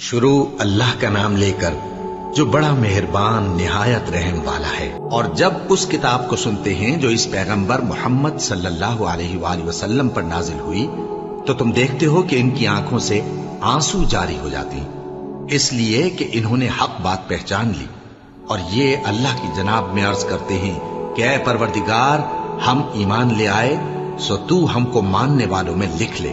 شروع اللہ کا نام لے کر جو بڑا مہربان نہایت رحم والا ہے۔ اور جب اس کتاب کو سنتے ہیں جو اس پیغمبر محمد صلی اللہ علیہ وآلہ وسلم پر نازل ہوئی تو تم دیکھتے ہو کہ ان کی آنکھوں سے آنسو جاری ہو جاتے ہیں، اس لیے کہ انہوں نے حق بات پہچان لی، اور یہ اللہ کی جناب میں عرض کرتے ہیں کہ اے پروردگار، ہم ایمان لے آئے سو تو ہم کو ماننے والوں میں لکھ لے۔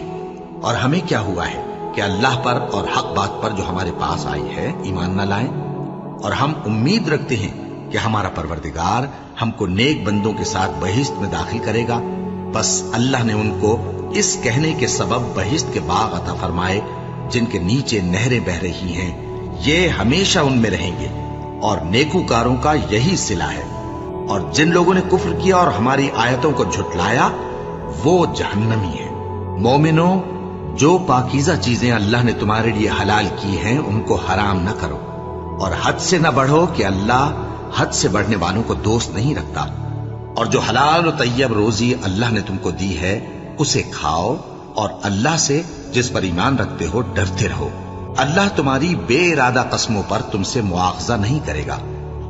اور ہمیں کیا ہوا ہے کہ اللہ پر اور حق بات پر جو ہمارے پاس آئی ہے ایمان نہ لائیں، اور ہم امید رکھتے ہیں کہ ہمارا پروردگار ہم کو نیک بندوں کے ساتھ بہشت میں داخل کرے گا۔ بس اللہ نے ان کو اس کہنے کے سبب بہشت کے باغ عطا فرمائے جن کے نیچے نہریں بہ رہی ہیں، یہ ہمیشہ ان میں رہیں گے، اور نیکوکاروں کا یہی صلہ ہے۔ اور جن لوگوں نے کفر کیا اور ہماری آیتوں کو جھٹلایا وہ جہنمی ہے۔ مومنوں، جو پاکیزہ چیزیں اللہ نے تمہارے لیے حلال کی ہیں ان کو حرام نہ کرو، اور حد سے نہ بڑھو کہ اللہ حد سے بڑھنے والوں کو دوست نہیں رکھتا، اور جو حلال و طیب روزی اللہ نے تم کو دی ہے اسے کھاؤ، اور اللہ سے جس پر ایمان رکھتے ہو ڈرتے رہو۔ اللہ تمہاری بے ارادہ قسموں پر تم سے مواخذہ نہیں کرے گا،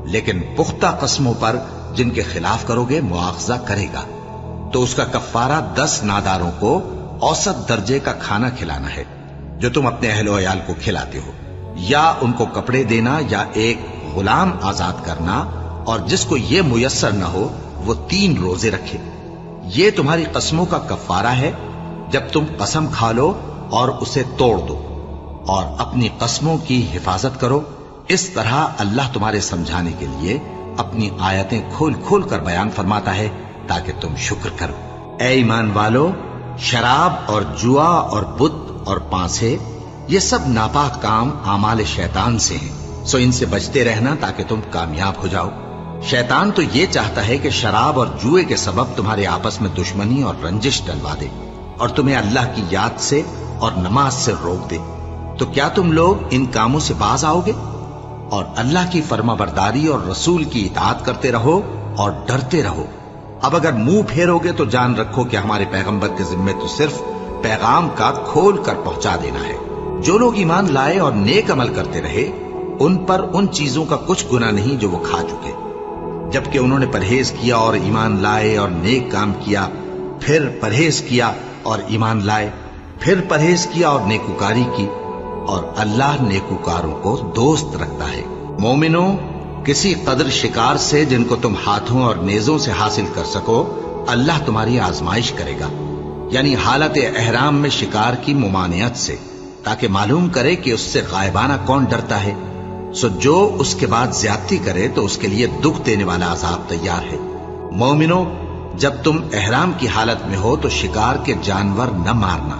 لیکن پختہ قسموں پر جن کے خلاف کرو گے مواخذہ کرے گا۔ تو اس کا کفارہ 10 ناداروں کو اوسط درجے کا کھانا کھلانا ہے جو تم اپنے اہل و عیال کو کھلاتے ہو، یا ان کو کپڑے دینا، یا ایک غلام آزاد کرنا، اور جس کو یہ میسر نہ ہو وہ 3 روزے رکھے۔ یہ تمہاری قسموں کا کفارہ ہے جب تم قسم کھا لو اور اسے توڑ دو، اور اپنی قسموں کی حفاظت کرو۔ اس طرح اللہ تمہارے سمجھانے کے لیے اپنی آیتیں کھول کھول کر بیان فرماتا ہے تاکہ تم شکر کرو۔ اے ایمان والو، شراب اور جوا اور بت اور پانسے یہ سب ناپاک کام اعمال شیطان سے ہیں، سو ان سے بچتے رہنا تاکہ تم کامیاب ہو جاؤ۔ شیطان تو یہ چاہتا ہے کہ شراب اور جوئے کے سبب تمہارے آپس میں دشمنی اور رنجش ڈلوا دے، اور تمہیں اللہ کی یاد سے اور نماز سے روک دے۔ تو کیا تم لوگ ان کاموں سے باز آؤ گے؟ اور اللہ کی فرما برداری اور رسول کی اطاعت کرتے رہو اور ڈرتے رہو۔ اب اگر منہ پھیرو گے تو جان رکھو کہ ہمارے پیغمبر کے ذمے تو صرف پیغام کا کھول کر پہنچا دینا ہے۔ جو لوگ ایمان لائے اور نیک عمل کرتے رہے ان پر ان چیزوں کا کچھ گناہ نہیں جو وہ کھا چکے، جبکہ انہوں نے پرہیز کیا اور ایمان لائے اور نیک کام کیا، پھر پرہیز کیا اور ایمان لائے، پھر پرہیز کیا اور نیکوکاری کی، اور اللہ نیکوکاروں کو دوست رکھتا ہے۔ مومنوں، کسی قدر شکار سے جن کو تم ہاتھوں اور نیزوں سے حاصل کر سکو اللہ تمہاری آزمائش کرے گا، یعنی حالت احرام میں شکار کی ممانعت سے، تاکہ معلوم کرے کہ اس سے غائبانہ کون ڈرتا ہے۔ سو جو اس کے بعد زیادتی کرے تو اس کے لیے دکھ دینے والا عذاب تیار ہے۔ مومنوں، جب تم احرام کی حالت میں ہو تو شکار کے جانور نہ مارنا،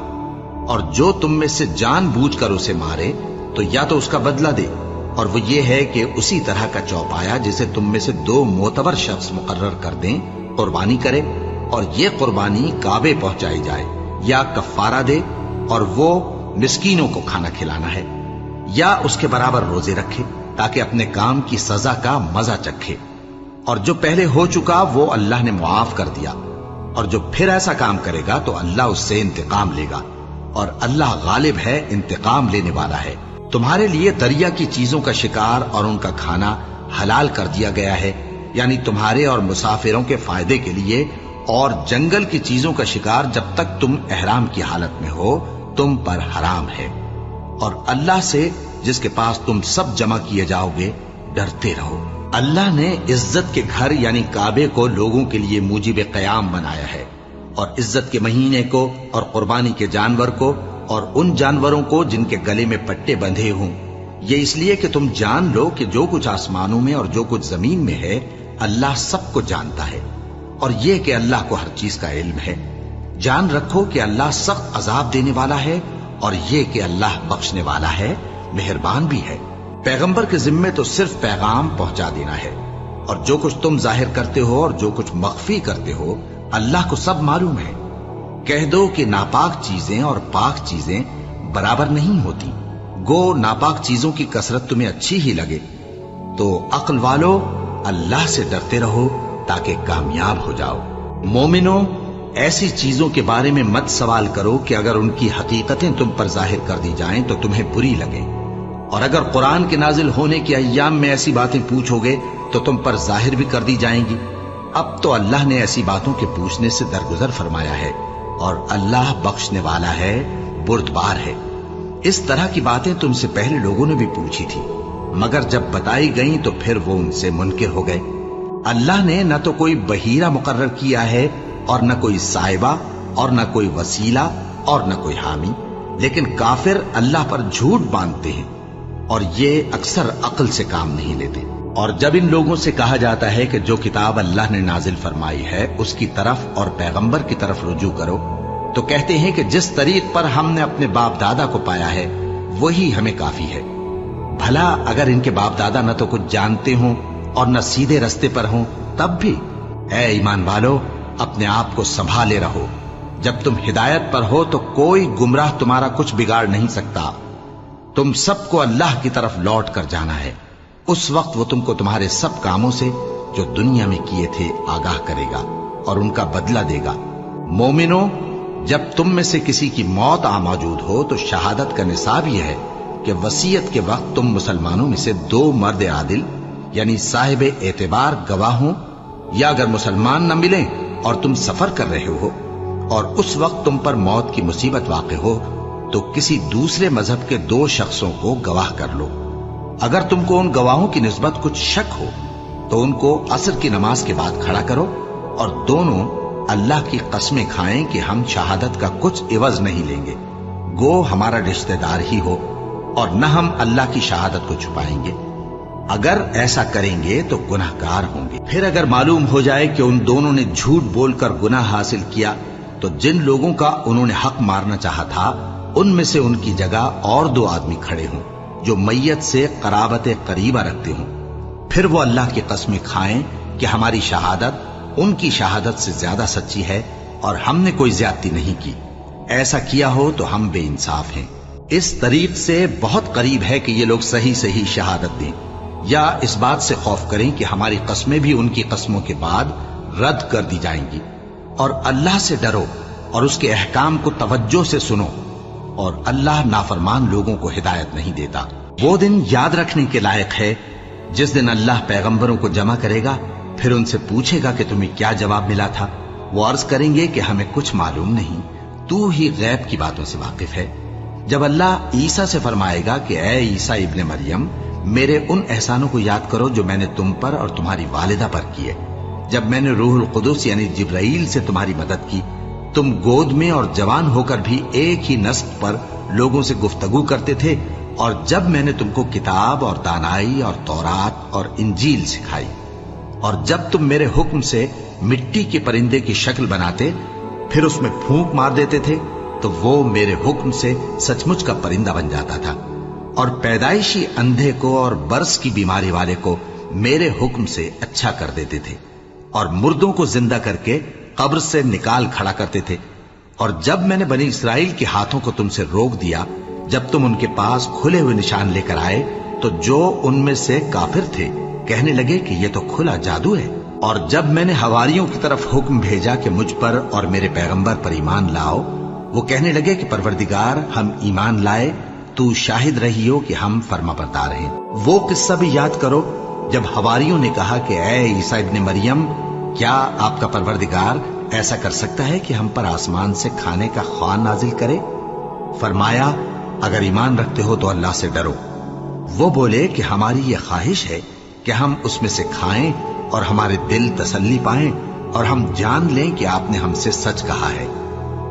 اور جو تم میں سے جان بوجھ کر اسے مارے تو یا تو اس کا بدلہ دے، اور وہ یہ ہے کہ اسی طرح کا چوپایا جسے تم میں سے 2 معتبر شخص مقرر کر دیں قربانی کرے، اور یہ قربانی کعبے پہنچائی جائے، یا کفارہ دے اور وہ مسکینوں کو کھانا کھلانا ہے، یا اس کے برابر روزے رکھے تاکہ اپنے کام کی سزا کا مزہ چکھے۔ اور جو پہلے ہو چکا وہ اللہ نے معاف کر دیا، اور جو پھر ایسا کام کرے گا تو اللہ اس سے انتقام لے گا، اور اللہ غالب ہے، انتقام لینے والا ہے۔ تمہارے لیے دریا کی چیزوں کا شکار اور ان کا کھانا حلال کر دیا گیا ہے، یعنی تمہارے اور مسافروں کے فائدے کے لیے، اور جنگل کی چیزوں کا شکار جب تک تم احرام کی حالت میں ہو تم پر حرام ہے۔ اور اللہ سے جس کے پاس تم سب جمع کیے جاؤ گے ڈرتے رہو۔ اللہ نے عزت کے گھر یعنی کعبے کو لوگوں کے لیے موجب قیام بنایا ہے، اور عزت کے مہینے کو اور قربانی کے جانور کو اور ان جانوروں کو جن کے گلے میں پٹے بندھے ہوں، یہ اس لیے کہ تم جان لو کہ جو کچھ آسمانوں میں اور جو کچھ زمین میں ہے اللہ سب کو جانتا ہے، اور یہ کہ اللہ کو ہر چیز کا علم ہے۔ جان رکھو کہ اللہ سخت عذاب دینے والا ہے، اور یہ کہ اللہ بخشنے والا ہے، مہربان بھی ہے۔ پیغمبر کے ذمے تو صرف پیغام پہنچا دینا ہے، اور جو کچھ تم ظاہر کرتے ہو اور جو کچھ مخفی کرتے ہو اللہ کو سب معلوم ہے۔ کہہ دو کہ ناپاک چیزیں اور پاک چیزیں برابر نہیں ہوتی، گو ناپاک چیزوں کی کثرت تمہیں اچھی ہی لگے۔ تو عقل والو، اللہ سے ڈرتے رہو تاکہ کامیاب ہو جاؤ۔ مومنوں، ایسی چیزوں کے بارے میں مت سوال کرو کہ اگر ان کی حقیقتیں تم پر ظاہر کر دی جائیں تو تمہیں بری لگیں، اور اگر قرآن کے نازل ہونے کے ایام میں ایسی باتیں پوچھو گے تو تم پر ظاہر بھی کر دی جائیں گی۔ اب تو اللہ نے ایسی باتوں کے پوچھنے سے درگزر فرمایا ہے، اور اللہ بخشنے والا ہے، بردبار ہے۔ اس طرح کی باتیں تم سے پہلے لوگوں نے بھی پوچھی تھی، مگر جب بتائی گئیں تو پھر وہ ان سے منکر ہو گئے۔ اللہ نے نہ تو کوئی بحیرہ مقرر کیا ہے، اور نہ کوئی صاحبہ، اور نہ کوئی وسیلہ، اور نہ کوئی حامی، لیکن کافر اللہ پر جھوٹ باندھتے ہیں، اور یہ اکثر عقل سے کام نہیں لیتے۔ اور جب ان لوگوں سے کہا جاتا ہے کہ جو کتاب اللہ نے نازل فرمائی ہے اس کی طرف اور پیغمبر کی طرف رجوع کرو، تو کہتے ہیں کہ جس طریق پر ہم نے اپنے باپ دادا کو پایا ہے وہی ہمیں کافی ہے۔ بھلا اگر ان کے باپ دادا نہ تو کچھ جانتے ہوں اور نہ سیدھے رستے پر ہوں، تب بھی اے ایمان والو اپنے آپ کو سنبھالے رہو۔ جب تم ہدایت پر ہو تو کوئی گمراہ تمہارا کچھ بگاڑ نہیں سکتا۔ تم سب کو اللہ کی طرف لوٹ کر جانا ہے، اس وقت وہ تم کو تمہارے سب کاموں سے جو دنیا میں کیے تھے آگاہ کرے گا اور ان کا بدلہ دے گا۔ مومنو، جب تم میں سے کسی کی موت آ موجود ہو تو شہادت کا نصاب یہ ہے کہ وصیت کے وقت تم مسلمانوں میں سے 2 مرد عادل یعنی صاحب اعتبار گواہ ہوں، یا اگر مسلمان نہ ملیں اور تم سفر کر رہے ہو اور اس وقت تم پر موت کی مصیبت واقع ہو تو کسی دوسرے مذہب کے 2 شخصوں کو گواہ کر لو۔ اگر تم کو ان گواہوں کی نسبت کچھ شک ہو تو ان کو عصر کی نماز کے بعد کھڑا کرو، اور دونوں اللہ کی قسمیں کھائیں کہ ہم شہادت کا کچھ عوض نہیں لیں گے، گو ہمارا رشتہ دار ہی ہو، اور نہ ہم اللہ کی شہادت کو چھپائیں گے۔ اگر ایسا کریں گے تو گناہ گار ہوں گے۔ پھر اگر معلوم ہو جائے کہ ان دونوں نے جھوٹ بول کر گناہ حاصل کیا تو جن لوگوں کا انہوں نے حق مارنا چاہا تھا ان میں سے ان کی جگہ اور 2 آدمی کھڑے ہوں جو میت سے قرابت قریبہ رکھتے ہوں، پھر وہ اللہ کی قسمیں کھائیں کہ ہماری شہادت ان کی شہادت سے زیادہ سچی ہے اور ہم نے کوئی زیادتی نہیں کی۔ ایسا کیا ہو تو ہم بے انصاف ہیں۔ اس طریق سے بہت قریب ہے کہ یہ لوگ صحیح شہادت دیں، یا اس بات سے خوف کریں کہ ہماری قسمیں بھی ان کی قسموں کے بعد رد کر دی جائیں گی۔ اور اللہ سے ڈرو اور اس کے احکام کو توجہ سے سنو، اور اللہ نافرمان لوگوں کو ہدایت نہیں دیتا۔ وہ دن یاد رکھنے کے لائق ہے جس دن اللہ پیغمبروں کو جمع کرے گا، پھر ان سے پوچھے گا کہ تمہیں کیا جواب ملا تھا۔ وہ عرض کریں گے کہ ہمیں کچھ معلوم نہیں، تو ہی غیب کی باتوں سے واقف ہے۔ جب اللہ عیسیٰ سے فرمائے گا کہ اے عیسیٰ ابن مریم، میرے ان احسانوں کو یاد کرو جو میں نے تم پر اور تمہاری والدہ پر کیے، جب میں نے روح القدس یعنی جبرائیل سے تمہاری مدد کی، تم گود میں اور جوان ہو کر بھی ایک ہی نسق پر لوگوں سے گفتگو کرتے تھے، اور جب میں نے تم کو کتاب اور دانائی اور تورات اور انجیل سکھائی، اور جب تم میرے حکم سے مٹی کے پرندے کی شکل بناتے پھر اس میں پھونک مار دیتے تھے تو وہ میرے حکم سے سچ مچ کا پرندہ بن جاتا تھا، اور پیدائشی اندھے کو اور برس کی بیماری والے کو میرے حکم سے اچھا کر دیتے تھے، اور مردوں کو زندہ کر کے قبر سے نکال کھڑا کرتے تھے۔ اور جب میں نے بنی اسرائیل کے ہاتھوں کو تم سے روک دیا جب تم ان کے پاس کھلے ہوئے نشان لے کر آئے، تو جو ان میں سے کافر تھے کہنے لگے کہ یہ تو کھلا جادو ہے۔ اور جب میں نے حواریوں کی طرف حکم بھیجا کہ مجھ پر اور میرے پیغمبر پر ایمان لاؤ، وہ کہنے لگے کہ پروردگار ہم ایمان لائے، تو شاہد رہی ہو کہ ہم فرما بردار ہیں۔ وہ قصہ بھی یاد کرو جب حواریوں نے کہا کہ اے عیسیٰ ابن مریم، کیا آپ کا پروردگار ایسا کر سکتا ہے کہ ہم پر آسمان سے کھانے کا خوان نازل کرے؟ فرمایا اگر ایمان رکھتے ہو تو اللہ سے ڈرو۔ وہ بولے کہ ہماری یہ خواہش ہے کہ ہم اس میں سے کھائیں اور ہمارے دل تسلی پائیں اور ہم جان لیں کہ آپ نے ہم سے سچ کہا ہے،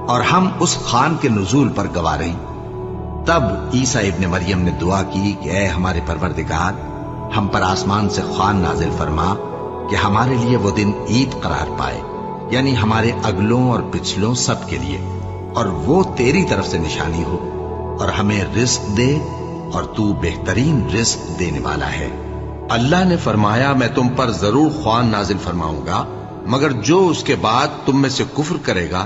اور ہم اس خوان کے نزول پر گواہ رہیں۔ تب عیسیٰ ابن مریم نے دعا کی کہ اے ہمارے پروردگار، ہم پر آسمان سے خوان نازل فرما کہ ہمارے لیے وہ دن عید قرار پائے، یعنی ہمارے اگلوں اور پچھلوں سب کے لیے، اور وہ تیری طرف سے نشانی ہو، اور ہمیں رزق دے، اور تو بہترین رزق دینے والا ہے۔ اللہ نے فرمایا میں تم پر ضرور خوان نازل فرماؤں گا، مگر جو اس کے بعد تم میں سے کفر کرے گا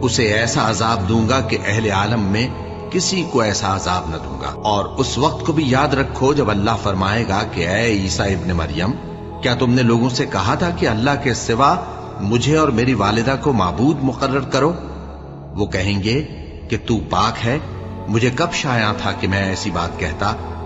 اسے ایسا عذاب دوں گا کہ اہل عالم میں کسی کو ایسا عذاب نہ دوں گا۔ اور اس وقت کو بھی یاد رکھو جب اللہ فرمائے گا کہ اے عیسیٰ ابن مریم، کیا تم نے لوگوں سے کہا تھا کہ اللہ کے سوا مجھے اور میری والدہ کو معبود مقرر کرو؟ وہ کہیں گے کہ تو پاک ہے، مجھے کب شایع تھا کہ میں ایسی بات کہتا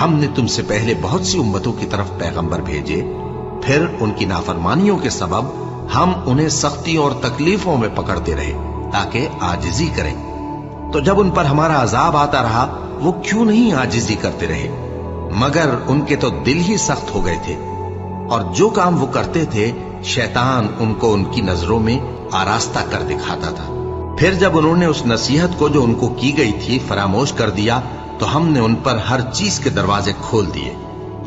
ہم نے تم سے پہلے بہت سی امتوں کی طرف پیغمبر بھیجے، پھر ان کی نافرمانیوں کے سبب ہم انہیں سختی اور تکلیفوں میں پکڑتے رہے تاکہ عاجزی کریں۔ تو جب ان پر ہمارا عذاب آتا رہا وہ کیوں نہیں عاجزی کرتے رہے؟ مگر ان کے تو دل ہی سخت ہو گئے تھے، اور جو کام وہ کرتے تھے شیطان ان کو ان کی نظروں میں آراستہ کر دکھاتا تھا۔ پھر جب انہوں نے اس نصیحت کو جو ان کو کی گئی تھی فراموش کر دیا تو ہم نے ان پر ہر چیز کے دروازے کھول دیے،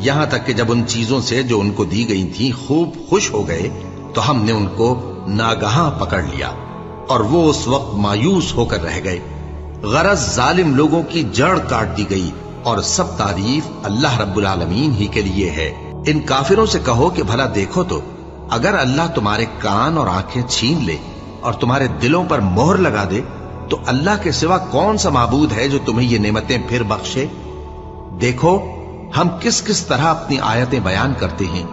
یہاں تک کہ جب ان چیزوں سے جو ان کو دی گئی تھی خوب خوش ہو گئے تو ہم نے ان کو ناگہاں پکڑ لیا، اور وہ اس وقت مایوس ہو کر رہ گئے۔ غرض ظالم لوگوں کی جڑ کاٹ دی گئی، اور سب تعریف اللہ رب العالمین ہی کے لیے ہے۔ ان کافروں سے کہو کہ بھلا دیکھو تو اگر اللہ تمہارے کان اور آنکھیں چھین لے اور تمہارے دلوں پر مہر لگا دے تو اللہ کے سوا کون سا معبود ہے جو تمہیں یہ نعمتیں پھر بخشے؟ دیکھو ہم کس کس طرح اپنی آیتیں بیان کرتے ہیں،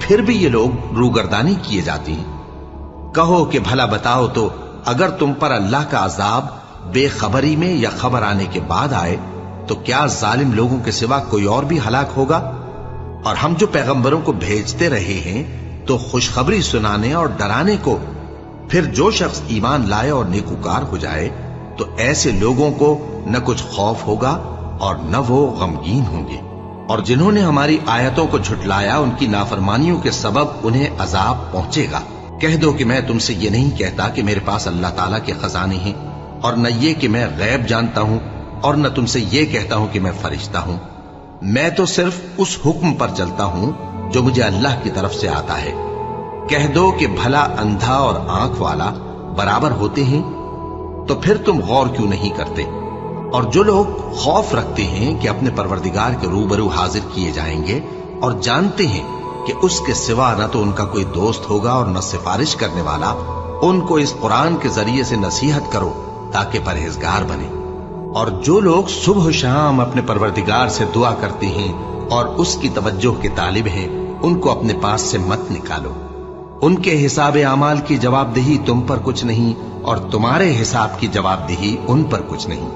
پھر بھی یہ لوگ روگردانی کیے جاتے ہیں۔ کہو کہ بھلا بتاؤ تو اگر تم پر اللہ کا عذاب بے خبری میں یا خبر آنے کے بعد آئے تو کیا ظالم لوگوں کے سوا کوئی اور بھی ہلاک ہوگا؟ اور ہم جو پیغمبروں کو بھیجتے رہے ہیں تو خوشخبری سنانے اور ڈرانے کو، پھر جو شخص ایمان لائے اور نیکوکار ہو جائے تو ایسے لوگوں کو نہ کچھ خوف ہوگا اور نہ وہ غمگین ہوں گے۔ اور جنہوں نے ہماری آیتوں کو جھٹلایا ان کی نافرمانیوں کے سبب انہیں عذاب پہنچے گا۔ کہہ دو کہ میں تم سے یہ نہیں کہتا کہ میرے پاس اللہ تعالیٰ کے خزانے ہیں، اور نہ یہ کہ میں غیب جانتا ہوں، اور نہ تم سے یہ کہتا ہوں کہ میں فرشتہ ہوں۔ میں تو صرف اس حکم پر چلتا ہوں جو مجھے اللہ کی طرف سے آتا ہے۔ کہہ دو کہ بھلا اندھا اور آنکھ والا برابر ہوتے ہیں؟ تو پھر تم غور کیوں نہیں کرتے؟ اور جو لوگ خوف رکھتے ہیں کہ اپنے پروردگار کے روبرو حاضر کیے جائیں گے اور جانتے ہیں کہ اس کے سوا نہ تو ان کا کوئی دوست ہوگا اور نہ سفارش کرنے والا، ان کو اس قرآن کے ذریعے سے نصیحت کرو تاکہ پرہیزگار بنے۔ اور جو لوگ صبح و شام اپنے پروردگار سے دعا کرتے ہیں اور اس کی توجہ کے طالب ہیں، ان کو اپنے پاس سے مت نکالو۔ ان کے حساب اعمال کی جواب دہی تم پر کچھ نہیں، اور تمہارے حساب کی جواب دہی ان پر کچھ نہیں۔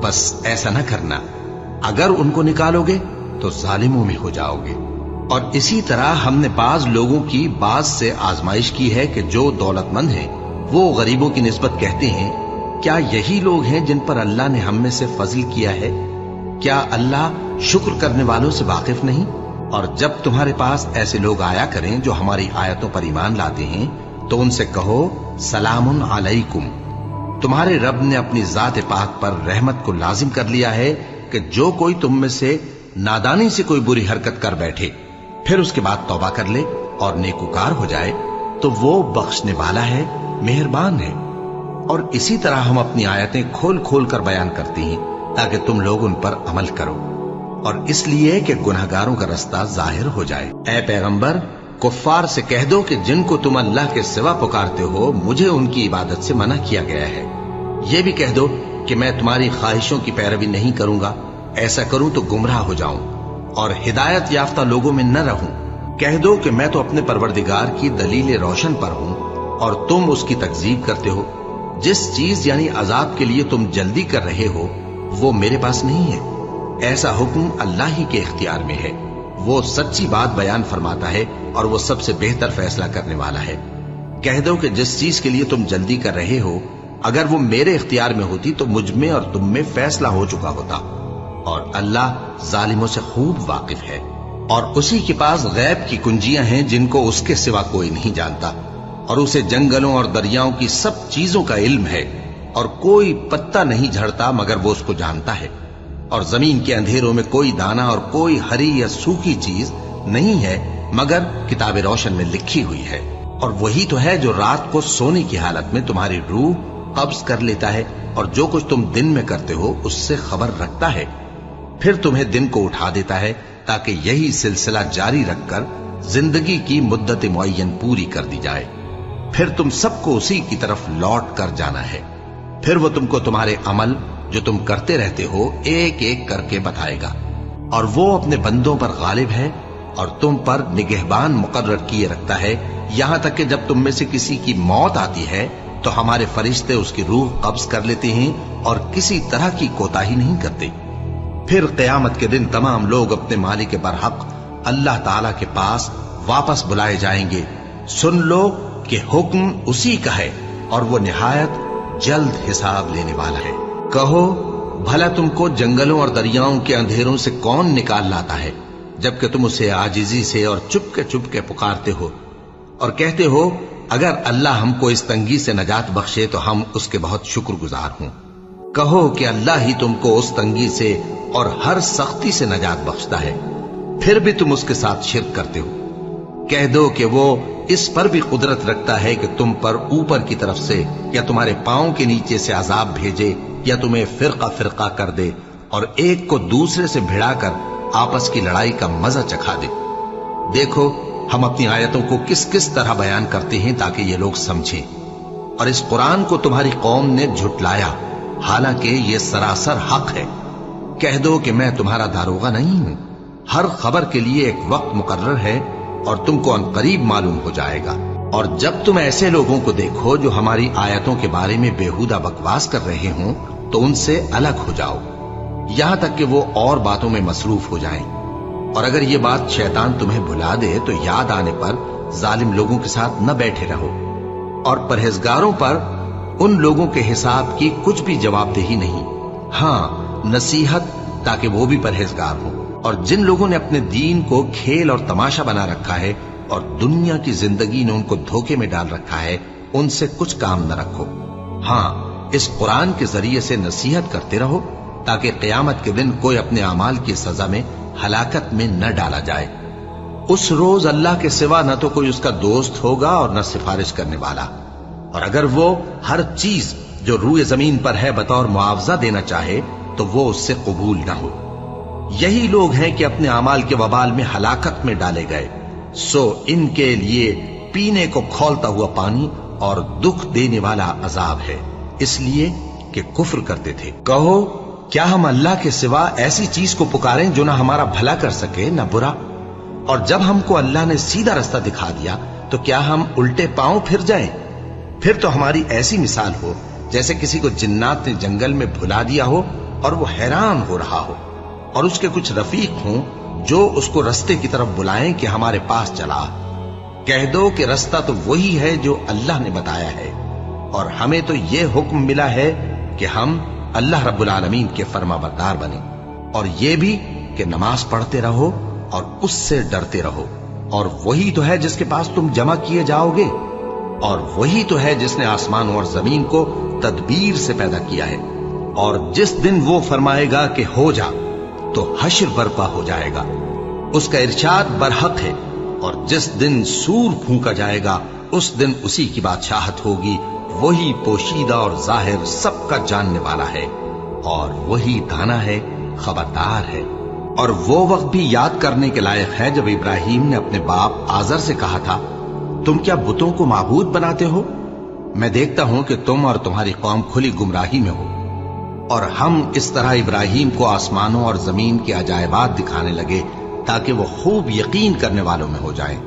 بس ایسا نہ کرنا، اگر ان کو نکالو گے تو ظالموں میں ہو جاؤ گے۔ اور اسی طرح ہم نے بعض لوگوں کی بعض سے آزمائش کی ہے کہ جو دولت مند ہیں وہ غریبوں کی نسبت کہتے ہیں کیا یہی لوگ ہیں جن پر اللہ نے ہم میں سے فضل کیا ہے؟ کیا اللہ شکر کرنے والوں سے واقف نہیں؟ اور جب تمہارے پاس ایسے لوگ آیا کریں جو ہماری آیتوں پر ایمان لاتے ہیں تو ان سے کہو سلام علیکم، تمہارے رب نے اپنی ذات پاک پر رحمت کو لازم کر لیا ہے کہ جو کوئی تم میں سے نادانی سے کوئی بری حرکت کر بیٹھے پھر اس کے بعد توبہ کر لے اور نیکوکار ہو جائے تو وہ بخشنے والا ہے، مہربان ہے۔ اور اسی طرح ہم اپنی آیتیں کھول کھول کر بیان کرتے ہیں تاکہ تم لوگ ان پر عمل کرو، اور اس لیے کہ گناہگاروں کا رستہ ظاہر ہو جائے۔ اے پیغمبر، کفار سے کہہ دو کہ جن کو تم اللہ کے سوا پکارتے ہو مجھے ان کی عبادت سے منع کیا گیا ہے۔ یہ بھی کہہ دو کہ میں تمہاری خواہشوں کی پیروی نہیں کروں گا، ایسا کروں تو گمراہ ہو جاؤں اور ہدایت یافتہ لوگوں میں نہ رہوں۔ کہہ دو کہ میں تو اپنے پروردگار کی دلیل روشن پر ہوں اور تم اس کی تکذیب کرتے ہو۔ جس چیز یعنی عذاب کے لیے تم جلدی کر رہے ہو وہ میرے پاس نہیں ہے، ایسا حکم اللہ ہی کے اختیار میں ہے۔ وہ سچی بات بیان فرماتا ہے اور وہ سب سے بہتر فیصلہ کرنے والا ہے۔ کہہ دو کہ جس چیز کے لیے تم جلدی کر رہے ہو اگر وہ میرے اختیار میں ہوتی تو مجھ میں اور تم میں فیصلہ ہو چکا ہوتا، اور اللہ ظالموں سے خوب واقف ہے۔ اور اسی کے پاس غیب کی کنجیاں ہیں جن کو اس کے سوا کوئی نہیں جانتا، اور اسے جنگلوں اور دریاؤں کی سب چیزوں کا علم ہے، اور کوئی پتا نہیں جھڑتا مگر وہ اس کو جانتا ہے، اور زمین کے اندھیروں میں کوئی دانا اور کوئی ہری یا سوکھی چیز نہیں ہے مگر کتاب روشن میں لکھی ہوئی ہے۔ اور وہی تو ہے جو رات کو سونے کی حالت میں تمہاری روح قبض کر لیتا ہے اور جو کچھ تم دن میں کرتے ہو اس سے خبر رکھتا ہے، پھر تمہیں دن کو اٹھا دیتا ہے تاکہ یہی سلسلہ جاری رکھ کر زندگی کی مدت معین پوری کر دی جائے، پھر تم سب کو اسی کی طرف لوٹ کر جانا ہے۔ پھر وہ تم کو تمہارے عمل جو تم کرتے رہتے ہو ایک ایک کر کے بتائے گا، اور وہ اپنے بندوں پر غالب ہے اور تم پر نگہبان مقرر کیے رکھتا ہے، یہاں تک کہ جب تم میں سے کسی کی موت آتی ہے تو ہمارے فرشتے اس کی روح قبض کر لیتے ہیں اور کسی طرح کی کوتاہی نہیں کرتے۔ پھر قیامت کے دن تمام لوگ اپنے مالک برحق اللہ تعالی کے پاس واپس بلائے جائیں گے. سن لو کہ حکم اسی کا ہے اور وہ نہایت جلد حساب لینے والا ہے. کہو بھلا تم کو جنگلوں اور دریاؤں کے اندھیروں سے کون نکال لاتا ہے جبکہ تم اسے عاجزی سے اور چپ کے پکارتے ہو اور کہتے ہو اگر اللہ ہم کو اس تنگی سے نجات بخشے تو ہم اس کے بہت شکر گزار ہوں. کہو کہ اللہ ہی تم کو اس تنگی سے اور ہر سختی سے نجات بخشتا ہے، پھر بھی تم اس کے ساتھ شرک کرتے ہو. کہہ دو کہ وہ اس پر بھی قدرت رکھتا ہے کہ تم پر اوپر کی طرف سے یا تمہارے پاؤں کے نیچے سے عذاب بھیجے یا تمہیں فرقہ فرقہ کر دے اور ایک کو دوسرے سے بھڑا کر آپس کی لڑائی کا مزہ چکھا دے. دیکھو ہم اپنی آیتوں کو کس کس طرح بیان کرتے ہیں تاکہ یہ لوگ سمجھیں. اور اس قرآن کو تمہاری قوم نے جھٹلایا حالانکہ یہ سراسر حق ہے. کہہ دو کہ میں تمہارا داروغہ نہیں ہوں. ہر خبر کے لیے ایک وقت مقرر ہے اور تم کو عنقریب معلوم ہو جائے گا. اور جب تم ایسے لوگوں کو دیکھو جو ہماری آیتوں کے بارے میں بےہودہ بکواس کر رہے ہوں تو ان سے الگ ہو جاؤ یہاں تک کہ وہ اور باتوں میں مصروف ہو جائیں. اور اگر یہ بات شیطان تمہیں بھلا دے تو یاد آنے پر ظالم لوگوں کے ساتھ نہ بیٹھے رہو. اور پرہیزگاروں پر ان لوگوں کے حساب کی کچھ بھی جواب دہی نہیں، ہاں نصیحت تاکہ وہ بھی پرہیزگار ہوں. اور جن لوگوں نے اپنے دین کو کھیل اور تماشا بنا رکھا ہے اور دنیا کی زندگی نے ان کو دھوکے میں ڈال رکھا ہے ان سے کچھ کام نہ رکھو. ہاں اس قرآن کے ذریعے سے نصیحت کرتے رہو تاکہ قیامت کے دن کوئی اپنے اعمال کی سزا میں ہلاکت میں نہ ڈالا جائے. اس روز اللہ کے سوا نہ تو کوئی اس کا دوست ہوگا اور نہ سفارش کرنے والا. اور اگر وہ ہر چیز جو روئے زمین پر ہے بطور معاوضہ دینا چاہے تو وہ اس سے قبول نہ ہو. یہی لوگ ہیں کہ اپنے اعمال کے وبال میں ہلاکت میں ڈالے گئے. سو ان کے لیے پینے کو کھولتا ہوا پانی اور دکھ دینے والا عذاب ہے، اس لیے کہ کفر کرتے تھے. کہو کیا ہم اللہ کے سوا ایسی چیز کو پکاریں جو نہ ہمارا بھلا کر سکے نہ برا؟ اور جب ہم کو اللہ نے سیدھا رستہ دکھا دیا تو کیا ہم الٹے پاؤں پھر جائیں؟ پھر تو ہماری ایسی مثال ہو جیسے کسی کو جنات نے جنگل میں بھلا دیا ہو اور وہ حیران ہو رہا ہو اور اس کے کچھ رفیق ہوں جو اس کو رستے کی طرف بلائیں کہ ہمارے پاس چلا. کہہ دو کہ رستہ تو وہی ہے جو اللہ نے بتایا ہے اور ہمیں تو یہ حکم ملا ہے کہ ہم اللہ رب العالمین کے فرما بردار بنیں اور یہ بھی کہ نماز پڑھتے رہو اور اس سے ڈرتے رہو. اور وہی تو ہے جس کے پاس تم جمع کیے جاؤ گے اور وہی تو ہے جس نے آسمان اور زمین کو تدبیر سے پیدا کیا ہے. اور جس دن وہ فرمائے گا کہ ہو جا تو حشر برپا ہو جائے گا، اس کا ارشاد برحق ہے. اور جس دن سور پھونکا جائے گا اس دن اسی کی بادشاہت ہوگی. وہی پوشیدہ اور ظاہر سب کا جاننے والا ہے اور وہی دانا ہے، خبردار ہے. اور وہ وقت بھی یاد کرنے کے لائق ہے جب ابراہیم نے اپنے باپ آزر سے کہا تھا تم کیا بتوں کو معبود بناتے ہو؟ میں دیکھتا ہوں کہ تم اور تمہاری قوم کھلی گمراہی میں ہو. اور ہم اس طرح ابراہیم کو آسمانوں اور زمین کے عجائبات دکھانے لگے تاکہ وہ خوب یقین کرنے والوں میں ہو جائیں.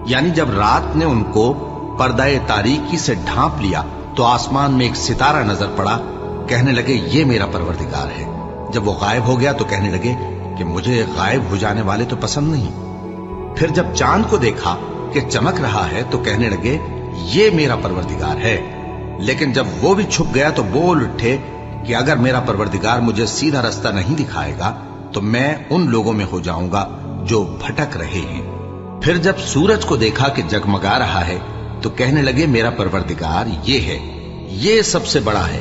یعنی جب رات نے ان کو پردہ تاریکی سے ڈھانپ لیا تو آسمان میں ایک ستارہ نظر پڑا. کہنے لگے یہ میرا پروردگار ہے. جب وہ غائب ہو گیا تو کہنے لگے کہ مجھے غائب ہو جانے والے تو پسند نہیں. پھر جب چاند کو دیکھا کہ چمک رہا ہے تو کہنے لگے یہ میرا پروردگار ہے. لیکن جب وہ بھی چھپ گیا تو بول اٹھے کہ اگر میرا پروردگار مجھے سیدھا رستہ نہیں دکھائے گا تو میں ان لوگوں میں ہو جاؤں گا جو بھٹک رہے ہیں. پھر جب سورج کو دیکھا کہ جگمگا رہا ہے تو کہنے لگے میرا پروردگار یہ ہے، یہ سب سے بڑا ہے.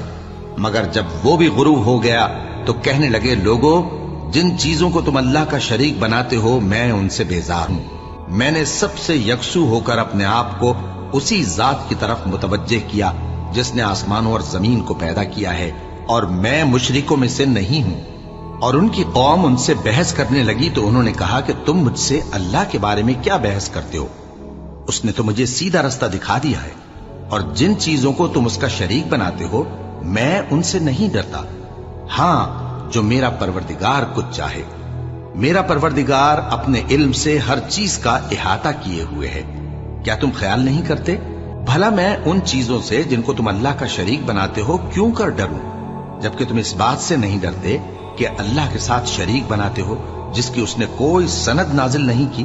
مگر جب وہ بھی غروب ہو گیا تو کہنے لگے لوگو جن چیزوں کو تم اللہ کا شریک بناتے ہو میں ان سے بیزار ہوں. میں نے سب سے یکسو ہو کر اپنے آپ کو اسی ذات کی طرف متوجہ کیا جس نے آسمانوں اور زمین کو پیدا کیا ہے اور میں مشرکوں میں سے نہیں ہوں. اور ان کی قوم ان سے بحث کرنے لگی تو انہوں نے کہا کہ تم مجھ سے اللہ کے بارے میں کیا بحث کرتے ہو؟ اس نے تو مجھے سیدھا رستہ دکھا دیا ہے اور جن چیزوں کو تم اس کا شریک بناتے ہو میں ان سے نہیں ڈرتا. ہاں جو میرا پروردگار کچھ چاہے. میرا پروردگار اپنے علم سے ہر چیز کا احاطہ کیے ہوئے ہے. کیا تم خیال نہیں کرتے؟ بھلا میں ان چیزوں سے جن کو تم اللہ کا شریک بناتے ہو کیوں کر ڈروں، جبکہ تم اس بات سے نہیں ڈرتے کہ اللہ کے ساتھ شریک بناتے ہو جس کی اس نے کوئی سند نازل نہیں کی؟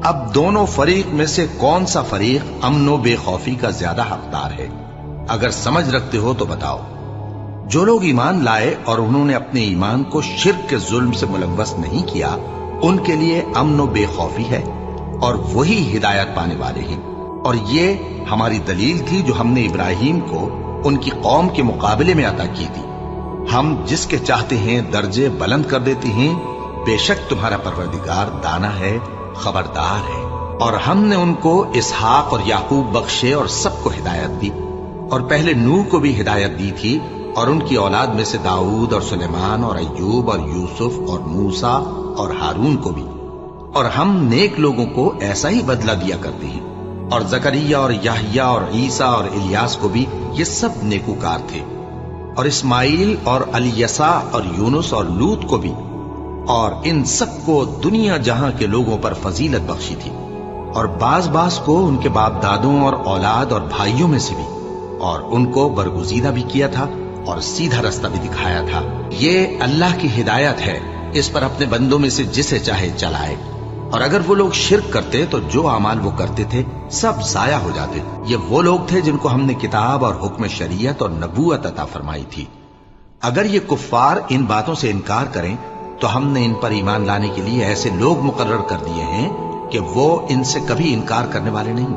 اب دونوں فریق میں سے کون سا فریق امن و بے خوفی کا زیادہ حقدار ہے؟ اگر سمجھ رکھتے ہو تو بتاؤ۔ جو لوگ ایمان لائے اور انہوں نے اپنے ایمان کو شرک کے ظلم سے ملوث نہیں کیا، ان کے لیے امن و بے خوفی ہے اور وہی ہدایت پانے والے ہیں۔ اور یہ ہماری دلیل تھی جو ہم نے ابراہیم کو ان کی قوم کے مقابلے میں عطا کی تھی۔ ہم جس کے چاہتے ہیں درجے بلند کر دیتے ہیں، بے شک تمہارا پروردگار دانا ہے، خبردار ہے۔ اور ہم نے ان کو اسحاق اور یعقوب بخشے اور سب کو ہدایت دی، اور پہلے نوح کو بھی ہدایت دی تھی، اور ان کی اولاد میں سے داؤد اور سلیمان اور ایوب اور یوسف اور موسیٰ اور ہارون کو بھی۔ اور ہم نیک لوگوں کو ایسا ہی بدلہ دیا کرتے ہیں۔ اور زکریا اور یحییٰ اور عیسیٰ اور الیاس کو بھی، یہ سب نیکوکار تھے۔ اور اسماعیل اور الیسع اور یونس اور لوط کو بھی، اور ان سب کو دنیا جہاں کے لوگوں پر فضیلت بخشی تھی، اور بعض کو ان کے باپ دادوں اور اولاد اور بھائیوں میں سے بھی، اور ان کو برگزیدہ بھی کیا تھا اور سیدھا رستہ بھی دکھایا تھا۔ یہ اللہ کی ہدایت ہے، اس پر اپنے بندوں میں سے جسے چاہے چلائے۔ اور اگر وہ لوگ شرک کرتے تو جو اعمال وہ کرتے تھے سب ضائع ہو جاتے۔ یہ وہ لوگ تھے جن کو ہم نے کتاب اور حکم شریعت اور نبوت عطا فرمائی تھی۔ اگر یہ کفار ان باتوں سے انکار کریں تو ہم نے ان پر ایمان لانے کے لیے ایسے لوگ مقرر کر دیے ہیں کہ وہ ان سے کبھی انکار کرنے والے نہیں۔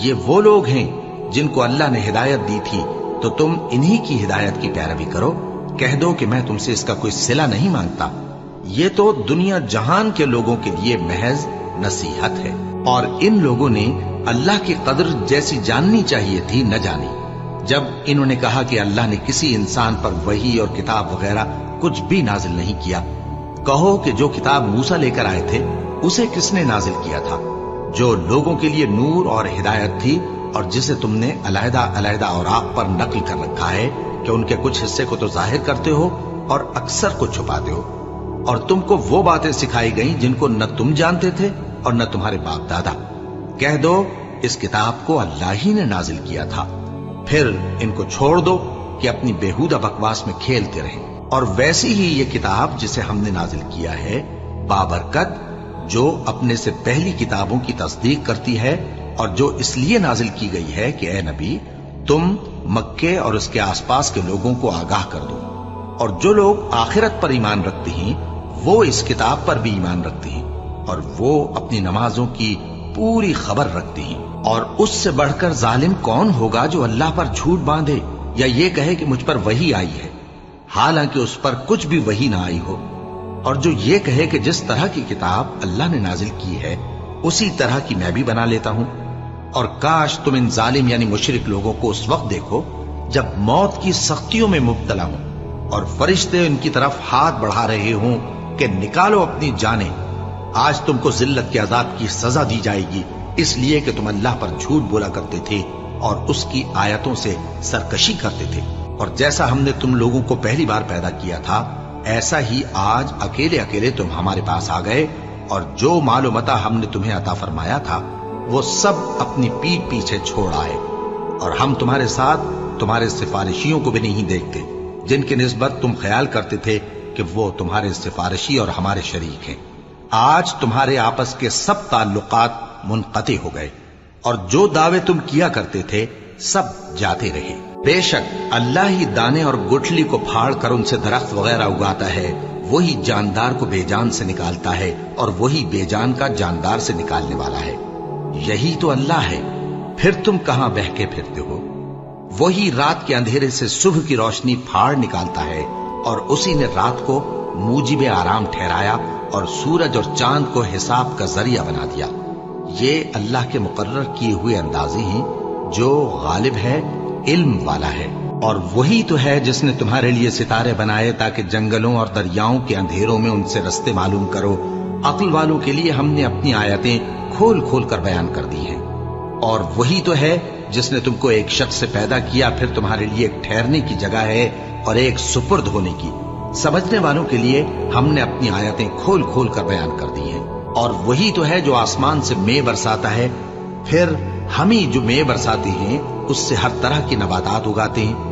یہ وہ لوگ ہیں جن کو اللہ نے ہدایت دی تھی، تو تم انہی کی ہدایت کی پیروی کرو۔ کہہ دو کہ میں تم سے اس کا کوئی صلہ نہیں مانگتا، یہ تو دنیا جہان کے لوگوں کے لیے محض نصیحت ہے۔ اور ان لوگوں نے اللہ کی قدر جیسی جاننی چاہیے تھی نہ جانی۔ جب انہوں نے کہا کہ اللہ نے کسی انسان پر وحی اور کتاب وغیرہ کچھ بھی نازل نہیں کیا، کہو کہ جو کتاب موسیٰ لے کر آئے تھے اسے کس نے نازل کیا تھا، جو لوگوں کے لیے نور اور ہدایت تھی، اور جسے تم نے علیحدہ علیحدہ اوراق پر نقل کر رکھا ہے کہ ان کے کچھ حصے کو تو ظاہر کرتے ہو اور اکثر کو چھپاتے ہو۔ اور تم کو وہ باتیں سکھائی گئیں جن کو نہ تم جانتے تھے اور نہ تمہارے باپ دادا۔ کہہ دو اس کتاب کو اللہ ہی نے نازل کیا تھا، پھر ان کو چھوڑ دو کہ اپنی بیہودہ بکواس میں کھیلتے رہیں۔ اور ویسی ہی یہ کتاب جسے ہم نے نازل کیا ہے بابرکت، جو اپنے سے پہلی کتابوں کی تصدیق کرتی ہے، اور جو اس لیے نازل کی گئی ہے کہ اے نبی تم مکے اور اس کے آس پاس کے لوگوں کو آگاہ کر دو۔ اور جو لوگ آخرت پر ایمان رکھتے ہیں وہ اس کتاب پر بھی ایمان رکھتے ہیں، اور وہ اپنی نمازوں کی پوری خبر رکھتے ہیں۔ اور اس سے بڑھ کر ظالم کون ہوگا جو اللہ پر جھوٹ باندھے یا یہ کہے کہ مجھ پر وحی آئی ہے، حالانکہ اس پر کچھ بھی وحی نہ آئی ہو، اور جو یہ کہے کہ جس طرح کی کتاب اللہ نے نازل کی ہے اسی طرح کی میں بھی بنا لیتا ہوں۔ اور کاش تم ان ظالم یعنی مشرک لوگوں کو اس وقت دیکھو جب موت کی سختیوں میں مبتلا ہوں اور فرشتے ان کی طرف ہاتھ بڑھا رہے ہوں کہ نکالو اپنی جانیں، آج تم کو ذلت کے عذاب کی سزا دی جائے گی، اس لیے کہ تم اللہ پر جھوٹ بولا کرتے تھے اور اس کی آیتوں سے سرکشی کرتے تھے۔ اور جیسا ہم نے تم لوگوں کو پہلی بار پیدا کیا تھا ایسا ہی آج اکیلے اکیلے تم ہمارے پاس آ گئے، اور جو مال و متاع ہم نے تمہیں عطا فرمایا تھا وہ سب اپنی پیٹھ پیچھے چھوڑ آئے، اور ہم تمہارے ساتھ تمہارے سفارشیوں کو بھی نہیں دیکھتے جن کی نسبت تم خیال کرتے تھے کہ وہ تمہارے سفارشی اور ہمارے شریک ہیں۔ آج تمہارے آپس کے سب تعلقات منقطع ہو گئے، اور جو دعوے تم کیا کرتے تھے سب جاتے رہے۔ بے شک اللہ ہی دانے اور گٹھلی کو پھاڑ کر ان سے درخت وغیرہ اگاتا ہے، وہی جاندار کو بے جان سے نکالتا ہے، اور وہی بے جان کا جاندار سے نکالنے والا ہے۔ یہی تو اللہ ہے، پھر تم کہاں بہکے پھرتے ہو؟ وہی رات کے اندھیرے سے صبح کی روشنی پھاڑ نکالتا ہے، اور اسی نے رات کو موجب آرام ٹھہرایا اور سورج اور چاند کو حساب کا ذریعہ بنا دیا۔ یہ اللہ کے مقرر کیے ہوئے اندازے ہیں، جو غالب ہے، علم والا ہے۔ اور وہی تو ہے جس نے تمہارے لیے ستارے بنائے تاکہ جنگلوں اور دریاؤں کے اندھیروں میں ان سے رستے معلوم کرو۔ عقل والوں کے لیے ہم نے اپنی آیتیں کھول کھول کر بیان کر دی ہیں۔ اور وہی تو ہے جس نے تم کو ایک شخص سے پیدا کیا، پھر تمہارے لیے ایک ٹھہرنے کی جگہ ہے اور ایک سپرد ہونے کی۔ سمجھنے والوں کے لیے ہم نے اپنی آیتیں کھول کھول کر بیان کر دی ہیں۔ اور وہی تو ہے جو آسمان سے مے برساتا ہے، پھر ہم ہی جو مے برساتے ہیں اس سے ہر طرح کی نباتات اگاتے ہیں۔